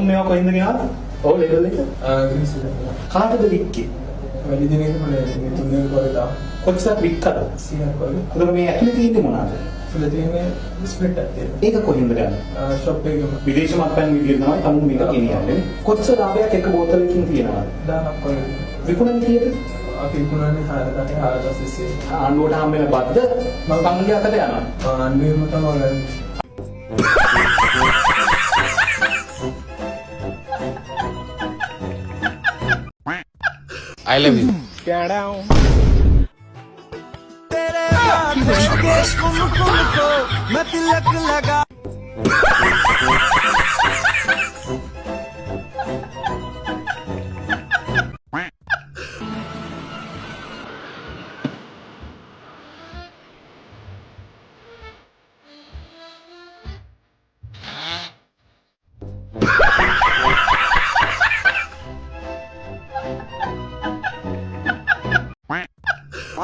මේවා කොහෙන්ද ගෙනාවා? ඔව් ලේබල් එක. කාටද වික්කේ? වැඩි දිනයක මේ තුන්වෙනි කොරිදා කොච්චර වික්කද? 100ක් වගේ. අද මේ ඇතුලේ තියෙන්නේ මොනවාද? සුළු තියෙන්නේ ස්ප්‍රිට් එකක් තියෙනවා. ඒක කොහෙන්ද ගන්නේ? ෂොප් එකේ විදේශ මත්පැන් විදියට තමයි තමුන් මේක කියන්නේ. කොච්චර ලාභයක් එක බෝතලකින් තියෙනවද? 1000ක් වගේ. විකුණන්නේ කීයද? අපි විකුණන්නේ 4000 ආණ්ඩුවට හම්බ වෙන බද්ද මම කංගිය අතට යනවා. ආණ්ඩුවෙම තමයි. I love you. Get down.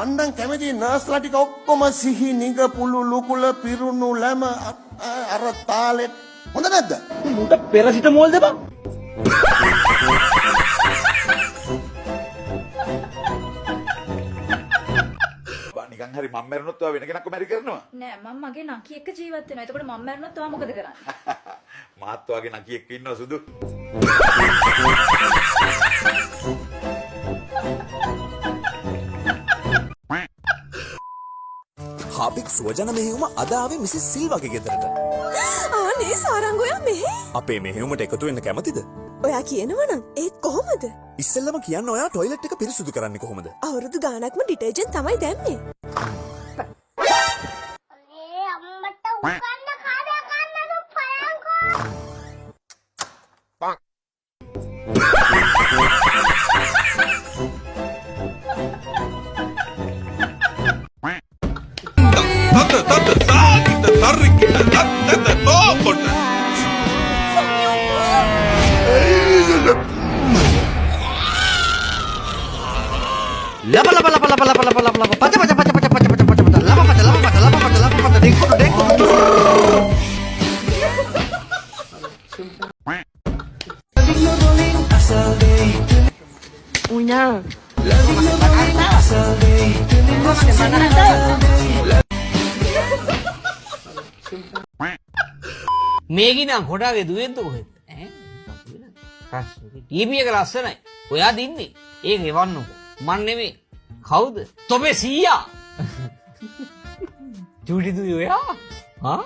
අන්දන් කැමති නර්ස්ලා ටික ඔක්කොම සිහි නිග පුළු ලුකුල පිරුණු ලැම අර තාලෙත් හොඳ නැද්ද? මුට පෙරසිටමෝල් දෙපා. නිකන් හරි මම මැරුණොත් ඔයා වෙන කෙනෙක්ව මැරි කරනවා නෑ මම මගේ නකි එක්ක ජීවත් වෙනවා. එතකොට මම මැරුණොත් ඔයා මොකද කරන්නේ? මාත් ඔයාගේ නකි එක්ක ඉන්නවා සුදු හාපික් සුවජන මෙහෙයුම අද ආවේ මිසිස් සිල්වාගේ ගෙදරට. ආනේ සාරංගෝයා මෙහෙ. අපේ මෙහෙයුමට එකතු වෙන්න කැමතිද? ඔයා කියනවනම් ඒත් කොහොමද? ඉස්සෙල්ලම කියන්න ඔයා টয়ලට් එක පිරිසුදු කරන්නේ කොහොමද? අවුරුදු ගාණක්ම ඩිටර්ජන්ට් තමයි දැම්මේ. අනේ අම්මට උකන්න කාදා කන්නද පයන්කෝ. මේකි නම් කොටාගේ දුවෙන්ද කොහෙද? ඈ ටීවී එක ලස්සනයි. ඔයා දින්නේ. ඒක එවන්නකො. මන් නෙමෙයි. කවුද? තොපේ සීයා. චූටි දුවේ ඔයා? ආ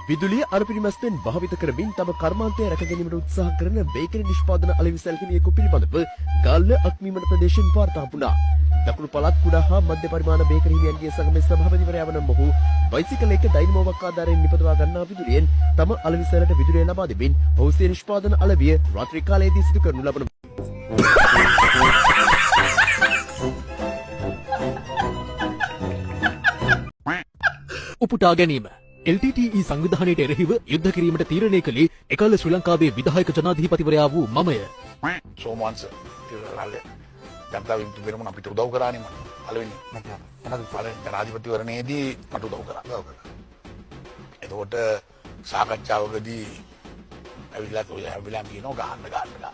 විදුලිය අනුපිළිමස්යෙන් භාවිත කරමින් තම කර්මාන්තය රැක ගැනීමට උත්සාහ කරන බේකරි නිෂ්පාදන අලෙවිසල් හිමියෙකු පිළිබඳව ගාල්ල අක්මීමන ප්‍රදේශයෙන් වාර්තා වුණා. දකුණු පළාත් කුඩා හා මධ්‍ය පරිමාණ බේකරි හිමියන්ගේ සංගමේ සභාපතිවරයා වන මොහු බයිසිකලයක ඩයිනමෝවක් ආධාරයෙන් නිපදවා ගන්නා විදුලියෙන් තම අලෙවිසලට විදුලිය ලබා දෙමින් ඔහුගේ නිෂ්පාදන අලවිය රාත්‍රී කාලයේදී සිදු කරනු ලබන උපුටා ගැනීම LTTE සංවිධානයට එරෙහිව යුද්ධ කිරීමට තීරණය කළේ එකල ශ්‍රී ලංකාවේ විධායක ජනාධිපතිවරයා වූ මමය. සෝමවංශ තිරලාලේ ජනතා විමුක්ති පෙරමුණ අපිට උදව් කරානේ මම. පළවෙනි පළවෙනි ජනාධිපතිවරණයේදී මට උදව් කරා. එතකොට සාකච්ඡාවකදී ඇවිල්ලා කියනවා ගහන්න.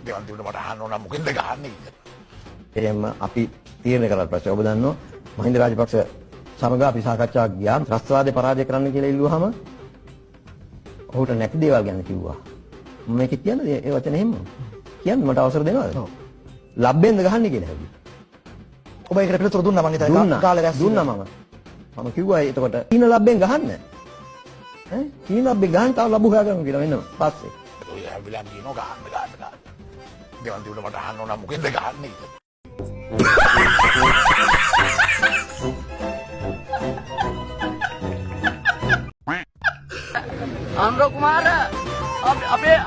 දෙවන්තිට මට අහන්න ඕන මොකෙන්ද ගහන්නේ කියලා. එහෙම අපි තීරණය කරලා පස්සේ ඔබ දන්නවා මහින්ද රාජපක්ෂ සමග අපි සාකච්ඡාවක් ගියා. ත්‍රස්තවාදේ පරාජය කරන්න කියලා ඉල්ලුවාම ඔහුට නැති දේවල් ගැන කිව්වා. මම මේක කියන්නේ ඒ වචන එහෙම. කියන්න මට අවසර දෙනවද? ඔව්. ලබ්බෙන්ද ගහන්නේ කියලා හැබැයි. ඔබ ඒකට පිළිතුරු දුන්නා මං හිතන්නේ කාලේ රැස් දුන්නා මම. මම කිව්වා එතකොට තීන ලබ්බෙන් ගහන්න. ඈ තීන ලබ්බෙන් ගහන්න තව ලබු හොයාගමු කියලා වෙනවා. පස්සේ. ඔය ඇවිල්ලා කියනවා ගහන්න. දෙවන්තිට මට අහන්න ඕන මොකෙන්ද ගහන්නේ කියලා. අම්ර කුමාර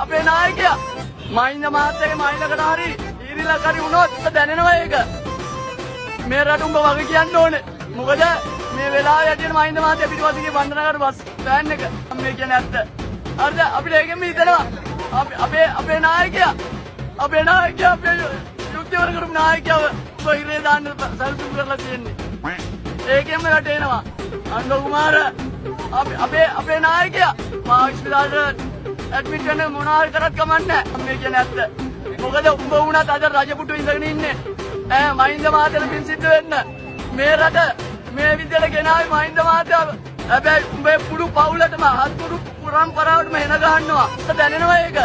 අපේ නායකයා මහින්ද මහත්තයාගේ මහින්දකට හරි ඊරිලා කරි වුණොත් දැනෙනවා ඒක. මේ රට උඹ වගේ කියන්න ඕනේ. මොකද මේ වෙලාවේ යටින් මහින්ද මහත්තයා පිටිපස්සේ වන්දනාකට බස් ෆෑන් එක මේ කියන්නේ ඇත්ත. හරිද? අපිට ඒකෙම හිතනවා. අපේ නායකයා අපේ යුක්තිවර කරපු නායකයාව කොහේ දාන්න සල්පු කරලා තියෙන්නේ. ඒකෙන්ම වැටෙනවා. අන්න කුමාර අපේ නායකයා මා ඉස්පිතාලේ ඇඩ්මිට් වෙන්න මොනවා කරත් කමන්නේ මේ කියන්නේ ඇත්ත. මොකද උඹ වුණත් අද රජපුටු ඉඳගෙන ඉන්නේ. මහින්ද මහත්තයාට පින් සිද්ධ වෙන්න. මේ රට මේ විදිහට ගෙනාවේ මහින්ද මහත්තයා. හැබැයි උඹේ පුඩු පවුලටම හත්පුඩු පුරම්පරාවටම එන ගහනවා. දැනෙනවා ඒක.